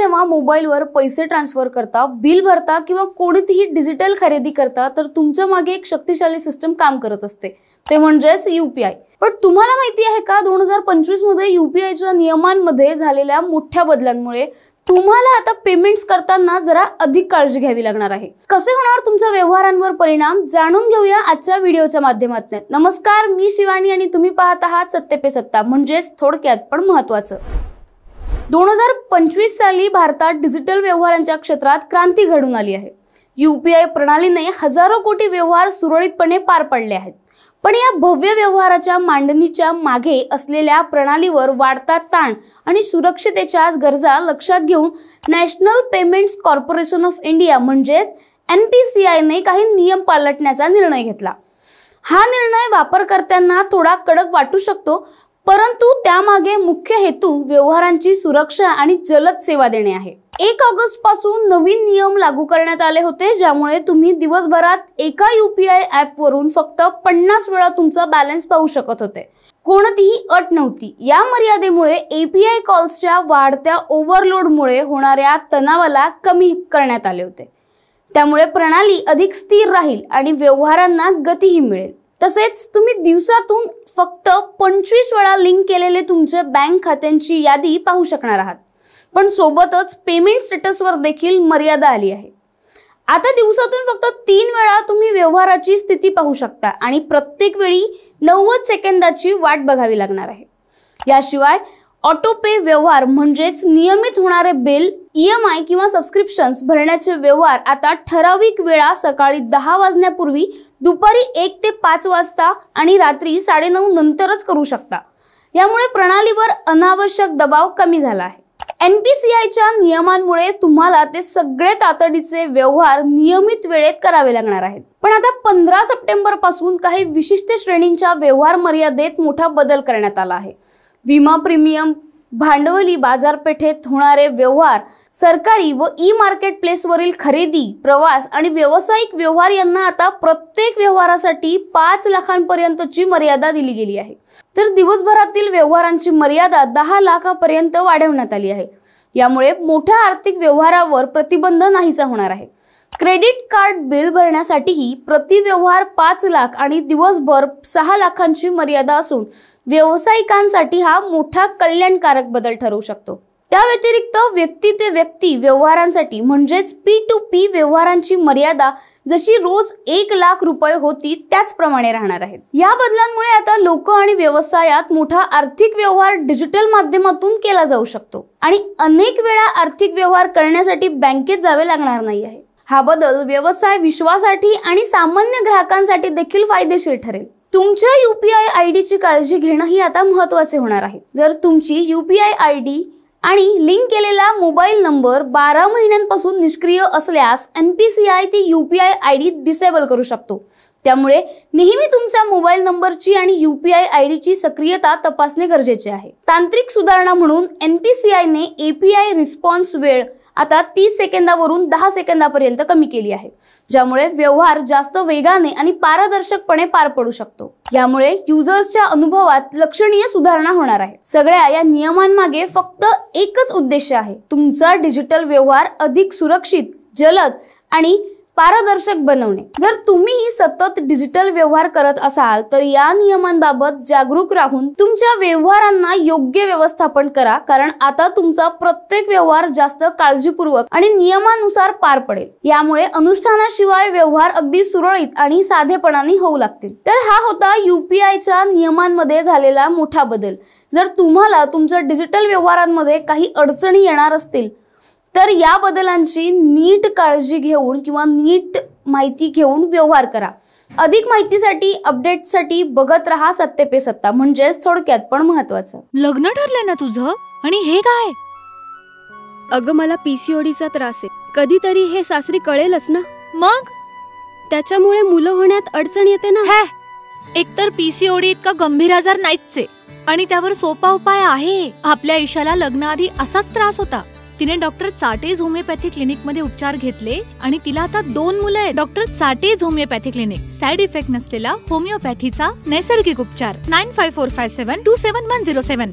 जेव्हा मोबाईलवर पैसे ट्रान्सफर करता, बिल भरता किंवा कोणतीही डिजिटल खरेदी करता तर तुमच्या मागे एक शक्तिशाली सिस्टम काम करत असते, ते म्हणजेच UPI. पण तुम्हाला माहिती आहे का 2025 मध्ये UPIच्या नियमांमध्ये झालेल्या मोठ्या बदलांमुळे तुम्हाला आता पेमेंट्स करताना जरा अधिक काळजी घ्यावी लागणार आहे. कसे होणार तुमच्या व्यवहारांवर परिणाम जाणून घेऊया आजच्या व्हिडिओच्या माध्यमातून. नमस्कार, मी शिवानी आणि तुम्ही पाहत आहात सत्य पे सत्ता, म्हणजेच थोडक्यात पण महत्त्वाचं. 2025 साली भारतात डिजिटल व्यवहारांच्या क्षेत्रात क्रांती घडून आली आहे. UPI प्रणालीने हजारो कोटी व्यवहार सुरळीतपणे पार पडले आहेत. पण या भव्य व्यवहाराच्या मांडणीच्या मागे असलेल्या प्रणालीवर वाढता ताण आणि सुरक्षिततेच्या गरजा लक्षात घेऊन national payments corporation of India म्हणजेच NPCI ने काही नियम पालटण्याचा निर्णय घेतला. हा निर्णय वापरकर्त्यांना थोडा कडक वाटू शकतो, परंतु त्यामागे मुख्य हेतू व्यवहारांची सुरक्षा आणि जलद सेवा देणे आहे. 1 ऑगस्ट पासून नवीन नियम लागू करण्यात आले होते, ज्यामुळे तुम्ही दिवसभरात एका UPI ॲप वरून फक्त 50 वेळा तुमचा बॅलन्स पाहू शकत होते. कोणतीही अट नव्हती. या मर्यादेमुळे API कॉल्सच्या वाढत्या ओव्हरलोडमुळे होणाऱ्या तणावाला कमी करण्यात आले होते. त्यामुळे प्रणाली अधिक स्थिर राहील आणि व्यवहारांना गतीही मिळेल. तसेच तुम्ही दिवसातून फक्त 25 वेळा लिंक केलेले तुमच्या बँक खात्यांची यादी पाहू शकणार आहात. पण सोबतच पेमेंट स्टेटसवर देखील मर्यादा आली आहे. आता दिवसातून फक्त 3 वेळा तुम्ही व्यवहाराची स्थिती पाहू शकता आणि प्रत्येक वेळी 90 सेकंदाची वाट बघावी लागणार आहे. याशिवाय ऑटो पे व्यवहार म्हणजेच नियमित होणारे बिल, EMI किंवा सबस्क्रिप्शन्स भरण्याचे व्यवहार आता ठराविक वेळा सकाळी 10 वाजण्यापूर्वी, दुपारी 1 ते 5 वाजता आणि रात्री 9:30 नंतरच करू शकता. यामुळे प्रणालीवर अनावश्यक दबाव कमी झाला आहे. NPCIच्या नियमांमुळे तुम्हाला ते सगळे तातडीचे व्यवहार नियमित वेळेत करावे लागणार आहेत. पण आता 15 सप्टेंबर पासून काही विशिष्ट श्रेणींच्या व्यवहार मर्यादेत मोठा बदल करण्यात आला आहे. विमा प्रीमियम, भांडवली बाजारपेठेत होणारे व्यवहार, सरकारी व मार्केट प्लेसवरील खरेदी, प्रवास आणि व्यावसायिक व्यवहार यांना आता प्रत्येक व्यवहारासाठी 5 लाखांपर्यंतची मर्यादा दिली गेली आहे. तर दिवसभरातील व्यवहारांची मर्यादा 10 लाखापर्यंत वाढवण्यात आली आहे. यामुळे मोठ्या आर्थिक व्यवहारावर प्रतिबंध नाहीसा होणार आहे. क्रेडिट कार्ड बिल भरण्यासाठीही प्रति व्यवहार 5 लाख आणि दिवसभर 6 लाखांची मर्यादा असून व्यावसायिकांसाठी हा मोठा कल्याणकारक बदल ठरू शकतो. त्या व्यतिरिक्त व्यक्ती ते व्यक्ती व्यवहारांसाठी म्हणजेच P2P व्यवहारांची मर्यादा जशी रोज 1 लाख रुपये होती त्याचप्रमाणे राहणार आहेत. या बदलांमुळे आता लोक आणि व्यवसायात मोठा आर्थिक व्यवहार डिजिटल माध्यमातून केला जाऊ शकतो आणि अनेक वेळा आर्थिक व्यवहार करण्यासाठी बँकेत जावे लागणार नाही आहे. हा बदल व्यवसाय विश्वासाठी आणि सामान्य ग्राहकांसाठी देखील फायदेशीर ठरेल. तुमच्या UPI ID ची काळजी घेणं ही आता महत्त्वाचे होणार आहे. जर तुमची UPI ID आणि लिंक केलेला मोबाईल नंबर 12 महिन्यांपासून निष्क्रिय असल्यास NPCI ती UPI ID डिसेबल करू शकतो. त्यामुळे नेहमी तुमच्या मोबाईल नंबरची आणि UPI ID ची सक्रियता तपासणे गरजेचे आहे. तांत्रिक सुधारणा म्हणून NPCI ने API रिस्पॉन्स वेळ आता 30 सेकंदावरून 10 सेकंदापर्यंत कमी केली आहे, ज्यामुळे व्यवहार जास्त वेगाने आणि पारदर्शकपणे पार पडू शकतो. यामुळे युजर्सच्या अनुभवात लक्षणीय सुधारणा होणार आहे. सगळ्या या नियमांमागे फक्त एकच उद्देश आहे, तुमचा डिजिटल व्यवहार अधिक सुरक्षित, जलद आणि पारदर्शक बनवणे. जर तुम्ही सतत डिजिटल व्यवहार करत असाल तर या नियमांबाबत जागरूक राहून तुमच्या व्यवहारांना योग्य व्यवस्थापन करा, कारण आता तुमचा प्रत्येक व्यवहार जास्त काळजीपूर्वक आणि नियमानुसार पार पडेल. यामुळे अनुष्ठानाशिवाय व्यवहार अगदी सुरळीत आणि साधेपणाने होऊ लागतील. तर हा होता UPIच्या नियमांमध्ये झालेला मोठा बदल. जर तुम्हाला तुमच्या डिजिटल व्यवहारांमध्ये काही अडचणी येणार असतील तर या बदलांची नीट काळजी घेऊन किंवा नीट माहिती घेऊन व्यवहार करा. अधिक माहितीसाठी अपडेटसाठी बघत रहा सत्य पे सत्ता, म्हणजेच थोडक्यात पण महत्त्वाचं. लग्न ठरलंय ना तुझं? आणि हे काय? अगं मला PCODचा त्रास आहे. कधीतरी हे सासरी कळेलच ना. मग त्याच्यामुळे मुलं होण्यात अडचण येते ना. एकतर PCOD इतका गंभीर आजार नाहीच आहे आणि त्यावर सोपा उपाय आहे. आपल्या ईशाला लग्नाआधी असाच त्रास होता. तिने डॉक्टर चाटेज होमिओपॅथी क्लिनिक मध्ये उपचार घेतले आणि तिला आता 2 मुलं आहेत. Doctor Chatej homeopathy clinic, side effect नसलेला होमिओपॅथीचा नैसर्गिक उपचार. 9545727107